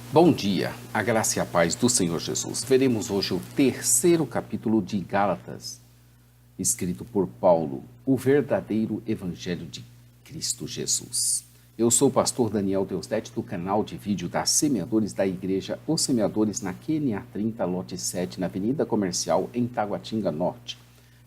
Bom dia, a graça e a paz do Senhor Jesus. Veremos hoje o terceiro capítulo de Gálatas, escrito por Paulo, o verdadeiro Evangelho de Cristo Jesus. Eu sou o pastor Daniel Deusdete, do canal de vídeo da Semeadores da Igreja Os Semeadores, na QNA 30, lote 7, na Avenida Comercial, em Taguatinga Norte.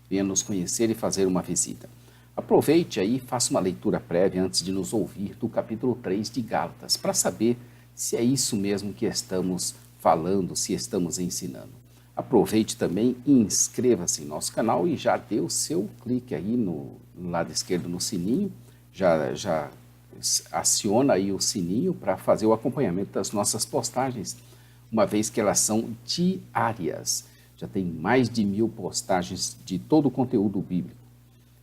Venha nos conhecer e fazer uma visita. Aproveite aí e faça uma leitura prévia antes de nos ouvir do capítulo 3 de Gálatas, para saber se é isso mesmo que estamos falando, se estamos ensinando. Aproveite também e inscreva-se em nosso canal e já dê o seu clique aí no lado esquerdo no sininho, já aciona aí o sininho para fazer o acompanhamento das nossas postagens, uma vez que elas são diárias. Já tem mais de 1000 postagens de todo o conteúdo bíblico.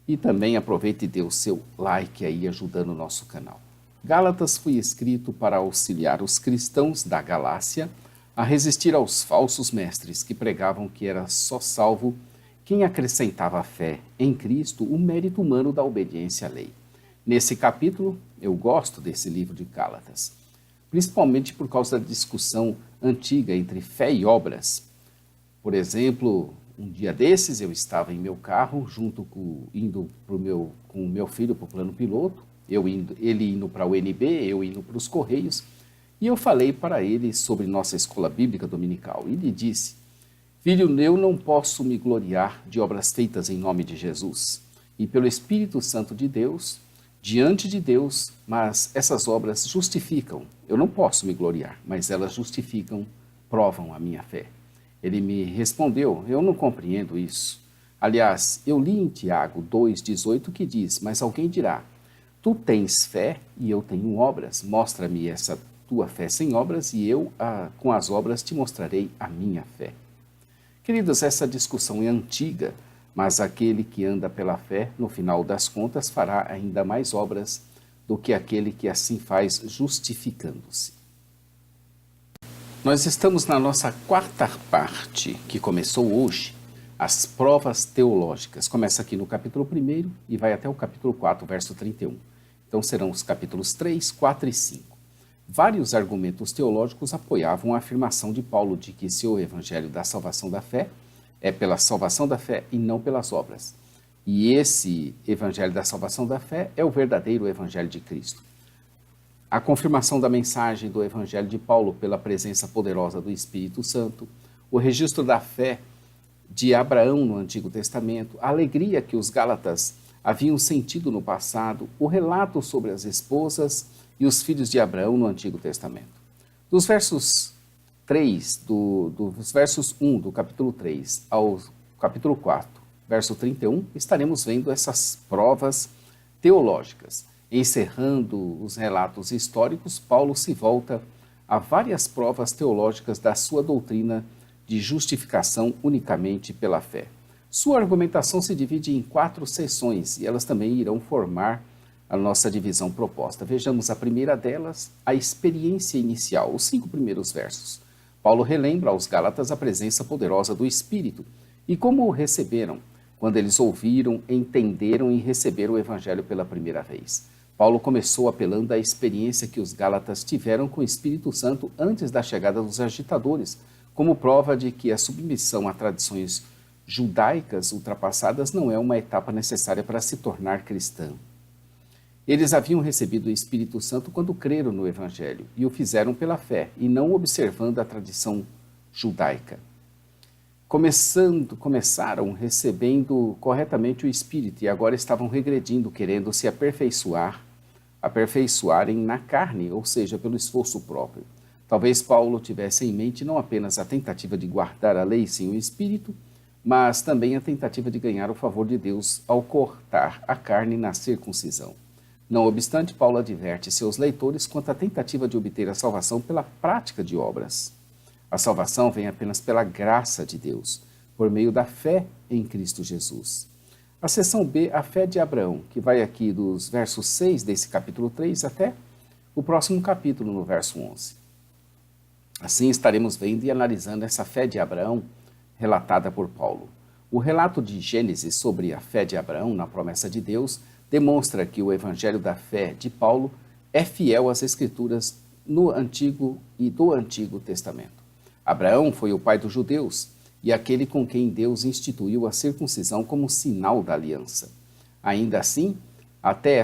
E também aproveite e dê o seu like aí, ajudando o nosso canal. Gálatas foi escrito para auxiliar os cristãos da Galácia a resistir aos falsos mestres que pregavam que era só salvo quem acrescentava à fé em Cristo o mérito humano da obediência à lei. Nesse capítulo, eu gosto desse livro de Gálatas, principalmente por causa da discussão antiga entre fé e obras. Por exemplo, um dia desses eu estava em meu carro, indo com o meu filho para o plano piloto, ele indo para a UNB, eu indo para os Correios, e eu falei para ele sobre nossa escola bíblica dominical. E ele disse: filho, eu não posso me gloriar de obras feitas em nome de Jesus e pelo Espírito Santo de Deus, diante de Deus, mas essas obras justificam. Eu não posso me gloriar, mas elas justificam, provam a minha fé. Ele me respondeu: eu não compreendo isso. Aliás, eu li em Tiago 2,18 que diz: mas alguém dirá, tu tens fé e eu tenho obras. Mostra-me essa tua fé sem obras e eu, com as obras, te mostrarei a minha fé. Queridos, essa discussão é antiga, mas aquele que anda pela fé, no final das contas, fará ainda mais obras do que aquele que assim faz, justificando-se. Nós estamos na nossa quarta parte, que começou hoje, as provas teológicas. Começa aqui no capítulo 1 e vai até o capítulo 4, verso 31. Então serão os capítulos 3, 4 e 5. Vários argumentos teológicos apoiavam a afirmação de Paulo de que seu evangelho da salvação da fé é pela salvação da fé e não pelas obras. E esse evangelho da salvação da fé é o verdadeiro evangelho de Cristo. A confirmação da mensagem do evangelho de Paulo pela presença poderosa do Espírito Santo, o registro da fé de Abraão no Antigo Testamento, a alegria que os Gálatas haviam sentido no passado, o relato sobre as esposas e os filhos de Abraão no Antigo Testamento. Dos versos 1 do capítulo 3 ao capítulo 4, verso 31, estaremos vendo essas provas teológicas. Encerrando os relatos históricos, Paulo se volta a várias provas teológicas da sua doutrina de justificação unicamente pela fé. Sua argumentação se divide em 4 seções e elas também irão formar a nossa divisão proposta. Vejamos a primeira delas, a experiência inicial, os 5 primeiros versos. Paulo relembra aos Gálatas a presença poderosa do Espírito e como o receberam, quando eles ouviram, entenderam e receberam o Evangelho pela primeira vez. Paulo começou apelando à experiência que os Gálatas tiveram com o Espírito Santo antes da chegada dos agitadores, como prova de que a submissão a tradições judaicas ultrapassadas não é uma etapa necessária para se tornar cristão. Eles haviam recebido o Espírito Santo quando creram no Evangelho e o fizeram pela fé e não observando a tradição judaica. Começaram recebendo corretamente o Espírito e agora estavam regredindo, querendo se aperfeiçoarem na carne, ou seja, pelo esforço próprio. Talvez Paulo tivesse em mente não apenas a tentativa de guardar a lei sem o Espírito, mas também a tentativa de ganhar o favor de Deus ao cortar a carne na circuncisão. Não obstante, Paulo adverte seus leitores quanto à tentativa de obter a salvação pela prática de obras. A salvação vem apenas pela graça de Deus, por meio da fé em Cristo Jesus. A seção B, a fé de Abraão, que vai aqui dos versos 6 desse capítulo 3 até o próximo capítulo, no verso 11. Assim estaremos vendo e analisando essa fé de Abraão relatada por Paulo. O relato de Gênesis sobre a fé de Abraão na promessa de Deus demonstra que o evangelho da fé de Paulo é fiel às Escrituras no Antigo e do Antigo Testamento. Abraão foi o pai dos judeus e aquele com quem Deus instituiu a circuncisão como sinal da aliança. Ainda assim, até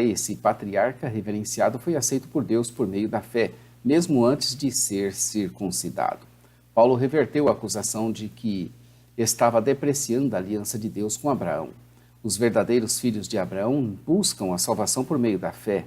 esse patriarca reverenciado foi aceito por Deus por meio da fé, mesmo antes de ser circuncidado. Paulo reverteu a acusação de que estava depreciando a aliança de Deus com Abraão. Os verdadeiros filhos de Abraão buscam a salvação por meio da fé,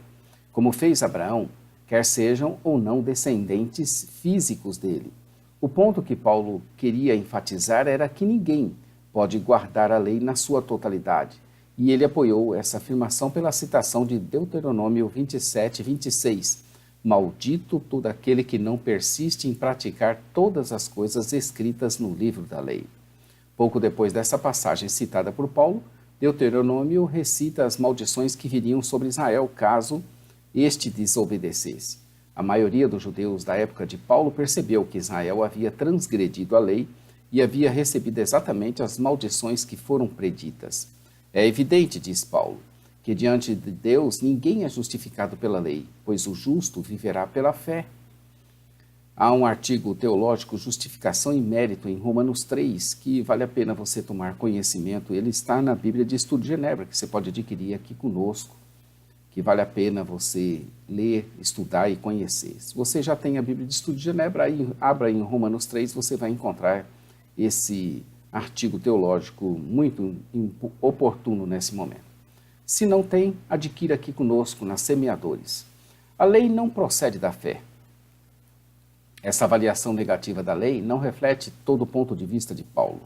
como fez Abraão, quer sejam ou não descendentes físicos dele. O ponto que Paulo queria enfatizar era que ninguém pode guardar a lei na sua totalidade, e ele apoiou essa afirmação pela citação de Deuteronômio 27, 26. Maldito todo aquele que não persiste em praticar todas as coisas escritas no livro da lei. Pouco depois dessa passagem citada por Paulo, Deuteronômio recita as maldições que viriam sobre Israel caso este desobedecesse. A maioria dos judeus da época de Paulo percebeu que Israel havia transgredido a lei e havia recebido exatamente as maldições que foram preditas. É evidente, diz Paulo, que diante de Deus ninguém é justificado pela lei, pois o justo viverá pela fé. Há um artigo teológico, Justificação e Mérito, em Romanos 3, que vale a pena você tomar conhecimento. Ele está na Bíblia de Estudo de Genebra, que você pode adquirir aqui conosco, que vale a pena você ler, estudar e conhecer. Se você já tem a Bíblia de Estudo de Genebra, aí abra em Romanos 3, você vai encontrar esse artigo teológico muito oportuno nesse momento. Se não tem, adquira aqui conosco na Semeadores. A lei não procede da fé. Essa avaliação negativa da lei não reflete todo o ponto de vista de Paulo.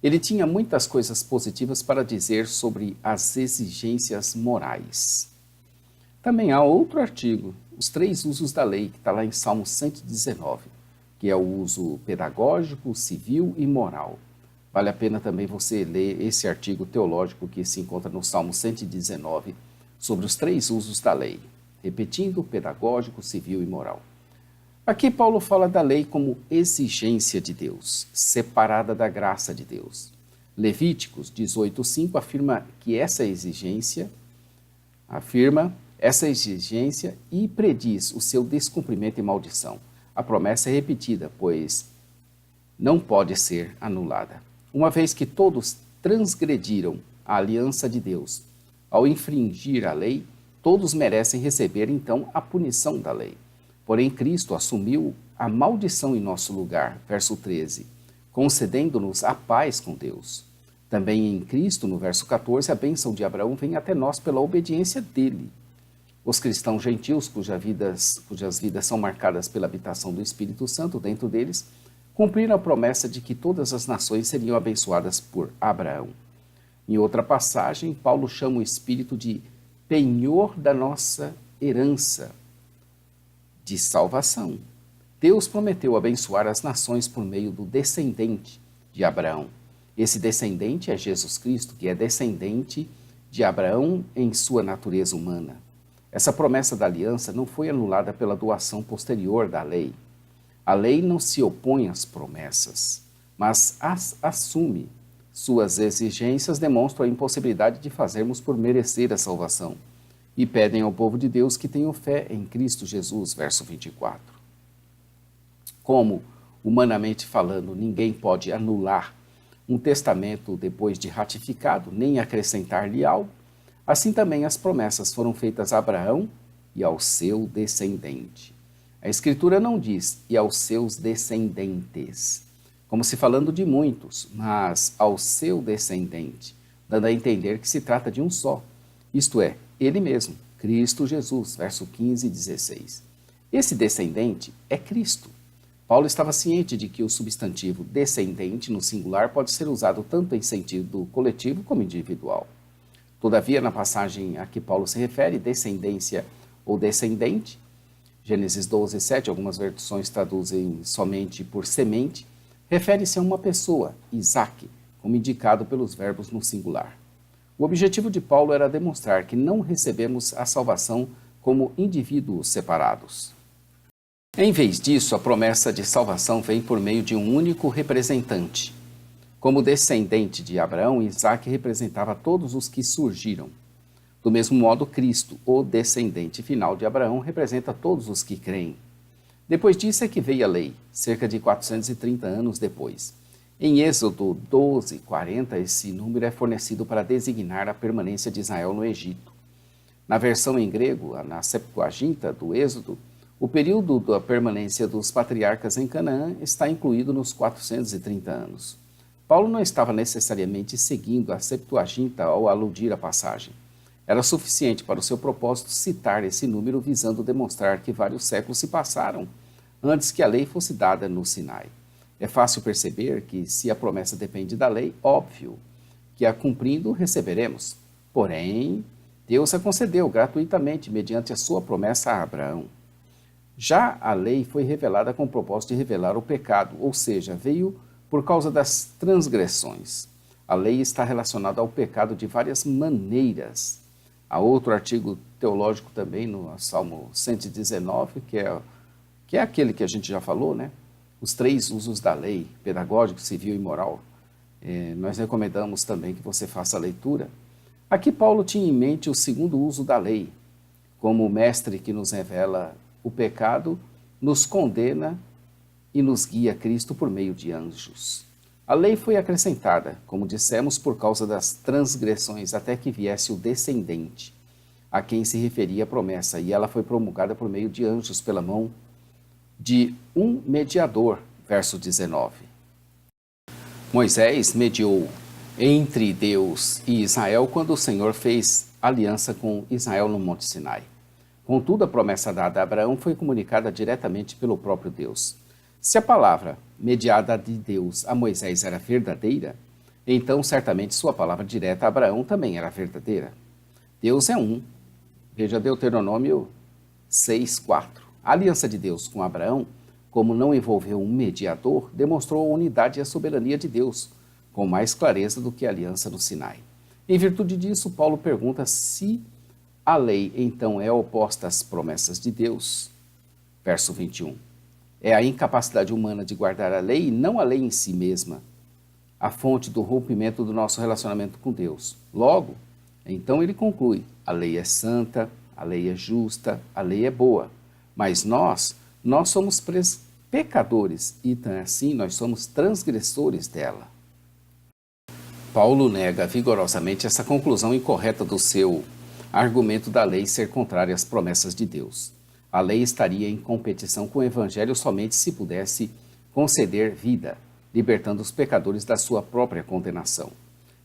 Ele tinha muitas coisas positivas para dizer sobre as exigências morais. Também há outro artigo, os 3 usos da lei, que está lá em Salmo 119, que é o uso pedagógico, civil e moral. Vale a pena também você ler esse artigo teológico que se encontra no Salmo 119, sobre os 3 usos da lei, repetindo, pedagógico, civil e moral. Aqui Paulo fala da lei como exigência de Deus, separada da graça de Deus. Levíticos 18:5 afirma essa exigência e prediz o seu descumprimento e maldição. A promessa é repetida, pois não pode ser anulada. Uma vez que todos transgrediram a aliança de Deus, ao infringir a lei, todos merecem receber então a punição da lei. Porém, Cristo assumiu a maldição em nosso lugar, verso 13, concedendo-nos a paz com Deus. Também em Cristo, no verso 14, a bênção de Abraão vem até nós pela obediência dele. Os cristãos gentios, cujas vidas são marcadas pela habitação do Espírito Santo dentro deles, cumpriram a promessa de que todas as nações seriam abençoadas por Abraão. Em outra passagem, Paulo chama o Espírito de penhor da nossa herança de salvação. Deus prometeu abençoar as nações por meio do descendente de Abraão. Esse descendente é Jesus Cristo, que é descendente de Abraão em sua natureza humana. Essa promessa da aliança não foi anulada pela doação posterior da lei. A lei não se opõe às promessas, mas as assume. Suas exigências demonstram a impossibilidade de fazermos por merecer a salvação e pedem ao povo de Deus que tenham fé em Cristo Jesus, verso 24. Como, humanamente falando, ninguém pode anular um testamento depois de ratificado, nem acrescentar-lhe algo, assim também as promessas foram feitas a Abraão e ao seu descendente. A Escritura não diz e aos seus descendentes, como se falando de muitos, mas ao seu descendente, dando a entender que se trata de um só, isto é, ele mesmo, Cristo Jesus, verso 15 e 16. Esse descendente é Cristo. Paulo estava ciente de que o substantivo descendente no singular pode ser usado tanto em sentido coletivo como individual. Todavia, na passagem a que Paulo se refere, descendência ou descendente, Gênesis 12, 7, algumas versões traduzem somente por semente, refere-se a uma pessoa, Isaac, como indicado pelos verbos no singular. O objetivo de Paulo era demonstrar que não recebemos a salvação como indivíduos separados. Em vez disso, a promessa de salvação vem por meio de um único representante. Como descendente de Abraão, Isaac representava todos os que surgiram. Do mesmo modo, Cristo, o descendente final de Abraão, representa todos os que creem. Depois disso é que veio a lei, cerca de 430 anos depois. Em Êxodo 12:40, esse número é fornecido para designar a permanência de Israel no Egito. Na versão em grego, na Septuaginta do Êxodo, o período da permanência dos patriarcas em Canaã está incluído nos 430 anos. Paulo não estava necessariamente seguindo a Septuaginta ao aludir à passagem. Era suficiente para o seu propósito citar esse número visando demonstrar que vários séculos se passaram antes que a lei fosse dada no Sinai. É fácil perceber que, se a promessa depende da lei, óbvio que a cumprindo receberemos. Porém, Deus a concedeu gratuitamente mediante a sua promessa a Abraão. Já a lei foi revelada com o propósito de revelar o pecado, ou seja, veio por causa das transgressões. A lei está relacionada ao pecado de várias maneiras. Há outro artigo teológico também no Salmo 119, que é aquele que a gente já falou, né? Os 3 usos da lei, pedagógico, civil e moral. Nós recomendamos também que você faça a leitura. Aqui Paulo tinha em mente o segundo uso da lei, como o mestre que nos revela o pecado, nos condena e nos guia a Cristo por meio de anjos. A lei foi acrescentada, como dissemos, por causa das transgressões, até que viesse o descendente, a quem se referia a promessa, e ela foi promulgada por meio de anjos pela mão de um mediador, verso 19. Moisés mediou entre Deus e Israel quando o Senhor fez aliança com Israel no Monte Sinai. Contudo, a promessa dada a Abraão foi comunicada diretamente pelo próprio Deus. Se a palavra mediada de Deus a Moisés era verdadeira, então certamente sua palavra direta a Abraão também era verdadeira. Deus é um. Veja Deuteronômio 6:4. A aliança de Deus com Abraão, como não envolveu um mediador, demonstrou a unidade e a soberania de Deus, com mais clareza do que a aliança do Sinai. Em virtude disso, Paulo pergunta se a lei então é oposta às promessas de Deus. Verso 21. É a incapacidade humana de guardar a lei e não a lei em si mesma, a fonte do rompimento do nosso relacionamento com Deus. Logo, então ele conclui, a lei é santa, a lei é justa, a lei é boa, mas nós somos pecadores e assim nós somos transgressores dela. Paulo nega vigorosamente essa conclusão incorreta do seu argumento da lei ser contrária às promessas de Deus. A lei estaria em competição com o Evangelho somente se pudesse conceder vida, libertando os pecadores da sua própria condenação.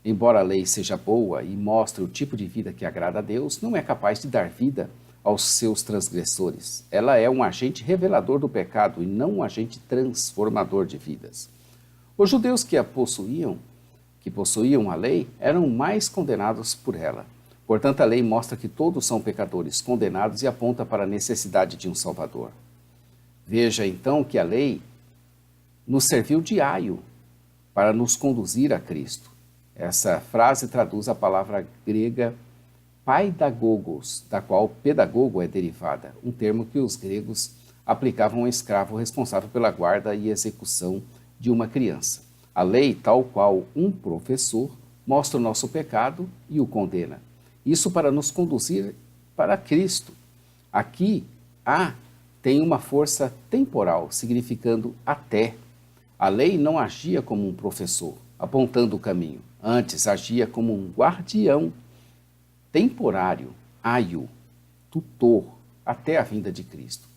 Embora a lei seja boa e mostre o tipo de vida que agrada a Deus, não é capaz de dar vida aos seus transgressores. Ela é um agente revelador do pecado e não um agente transformador de vidas. Os judeus que possuíam a lei, eram mais condenados por ela. Portanto, a lei mostra que todos são pecadores, condenados e aponta para a necessidade de um Salvador. Veja então que a lei nos serviu de aio para nos conduzir a Cristo. Essa frase traduz a palavra grega paidagogos, da qual pedagogo é derivada, um termo que os gregos aplicavam ao escravo responsável pela guarda e execução de uma criança. A lei, tal qual um professor, mostra o nosso pecado e o condena. Isso para nos conduzir para Cristo. Aqui, tem uma força temporal, significando até. A lei não agia como um professor, apontando o caminho. Antes, agia como um guardião temporário, aio, tutor, até a vinda de Cristo.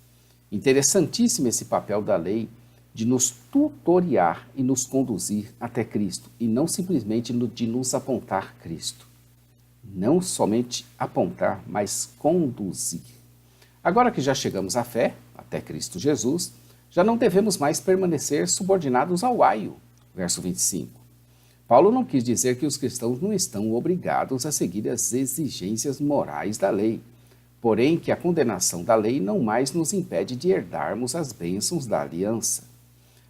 Interessantíssimo esse papel da lei de nos tutoriar e nos conduzir até Cristo, e não simplesmente de nos apontar Cristo. Não somente apontar, mas conduzir. Agora que já chegamos à fé, até Cristo Jesus, já não devemos mais permanecer subordinados ao aio. Verso 25. Paulo não quis dizer que os cristãos não estão obrigados a seguir as exigências morais da lei, porém que a condenação da lei não mais nos impede de herdarmos as bênçãos da aliança.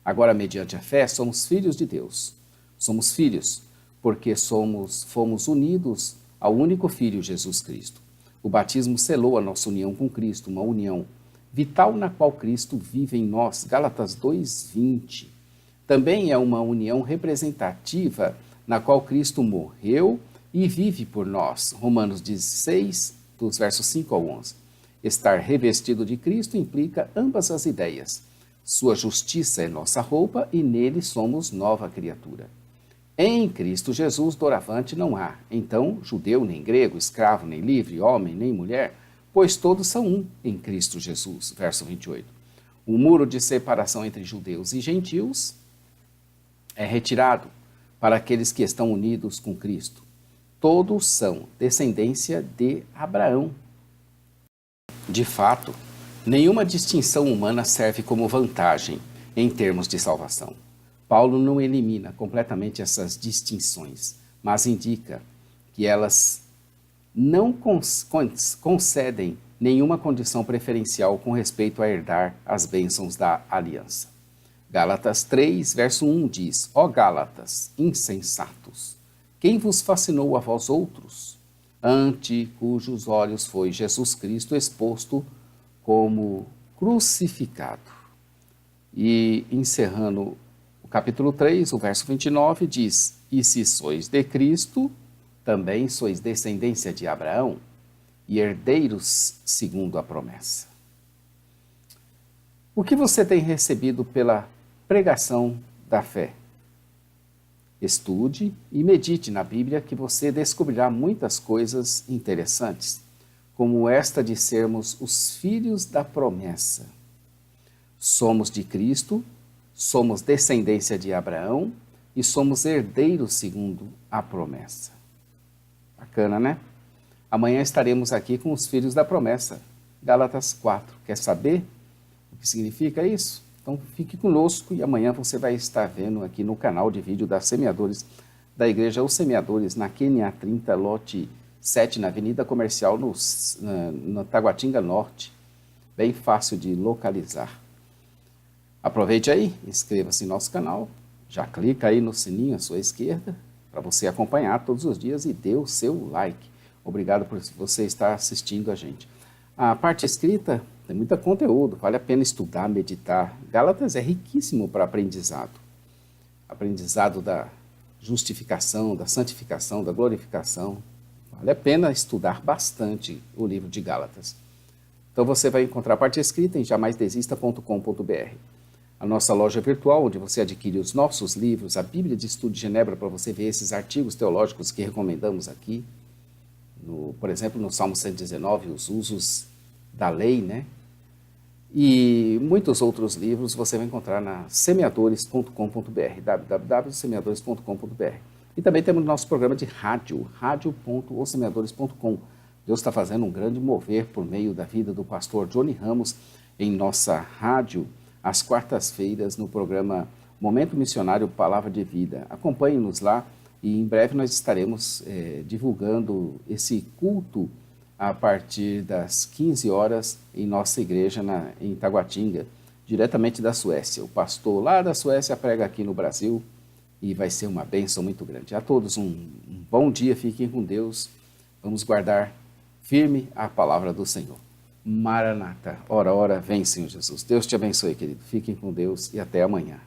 Agora, mediante a fé, somos filhos de Deus. Somos filhos porque fomos unidos ao único Filho, Jesus Cristo. O batismo selou a nossa união com Cristo, uma união vital na qual Cristo vive em nós. Gálatas 2:20. Também é uma união representativa na qual Cristo morreu e vive por nós. Romanos 16, dos versos 5 ao 11. Estar revestido de Cristo implica ambas as ideias. Sua justiça é nossa roupa e nele somos nova criatura. Em Cristo Jesus, doravante não há, então, judeu nem grego, escravo nem livre, homem nem mulher, pois todos são um em Cristo Jesus. Verso 28. O muro de separação entre judeus e gentios é retirado para aqueles que estão unidos com Cristo. Todos são descendência de Abraão. De fato, nenhuma distinção humana serve como vantagem em termos de salvação. Paulo não elimina completamente essas distinções, mas indica que elas não concedem nenhuma condição preferencial com respeito a herdar as bênçãos da aliança. Gálatas 3, verso 1 diz: Ó Gálatas, insensatos, quem vos fascinou a vós outros? Ante cujos olhos foi Jesus Cristo exposto como crucificado. E encerrando o capítulo 3, o verso 29 diz: E se sois de Cristo, também sois descendência de Abraão e herdeiros segundo a promessa. O que você tem recebido pela pregação da fé? Estude e medite na Bíblia que você descobrirá muitas coisas interessantes, como esta de sermos os filhos da promessa. Somos de Cristo, somos descendência de Abraão e somos herdeiros segundo a promessa. Bacana, né? Amanhã estaremos aqui com os filhos da promessa, Gálatas 4. Quer saber o que significa isso? Então fique conosco e amanhã você vai estar vendo aqui no canal de vídeo da Semeadores da Igreja Os Semeadores, na QNA 30, lote 7, na Avenida Comercial, no Taguatinga Norte. Bem fácil de localizar. Aproveite aí, inscreva-se em nosso canal, já clica aí no sininho à sua esquerda, para você acompanhar todos os dias e dê o seu like. Obrigado por você estar assistindo a gente. A parte escrita tem muito conteúdo, vale a pena estudar, meditar. Gálatas é riquíssimo para aprendizado. Aprendizado da justificação, da santificação, da glorificação. Vale a pena estudar bastante o livro de Gálatas. Então você vai encontrar a parte escrita em jamaisdesista.com.br. A nossa loja virtual, onde você adquire os nossos livros, a Bíblia de Estudo de Genebra, para você ver esses artigos teológicos que recomendamos aqui. Por exemplo, no Salmo 119, os usos da lei, né? E muitos outros livros você vai encontrar na semeadores.com.br, www.semeadores.com.br. E também temos o nosso programa de rádio, radio.osemeadores.com. Deus está fazendo um grande mover por meio da vida do pastor Johnny Ramos em nossa rádio, às quartas-feiras, no programa Momento Missionário Palavra de Vida. Acompanhe-nos lá e em breve nós estaremos divulgando esse culto a partir das 15 horas em nossa igreja em Taguatinga, diretamente da Suécia. O pastor lá da Suécia prega aqui no Brasil e vai ser uma bênção muito grande. A todos um bom dia, fiquem com Deus. Vamos guardar firme a palavra do Senhor. Maranata, ora, ora, vem Senhor Jesus. Deus te abençoe, querido. Fiquem com Deus e até amanhã.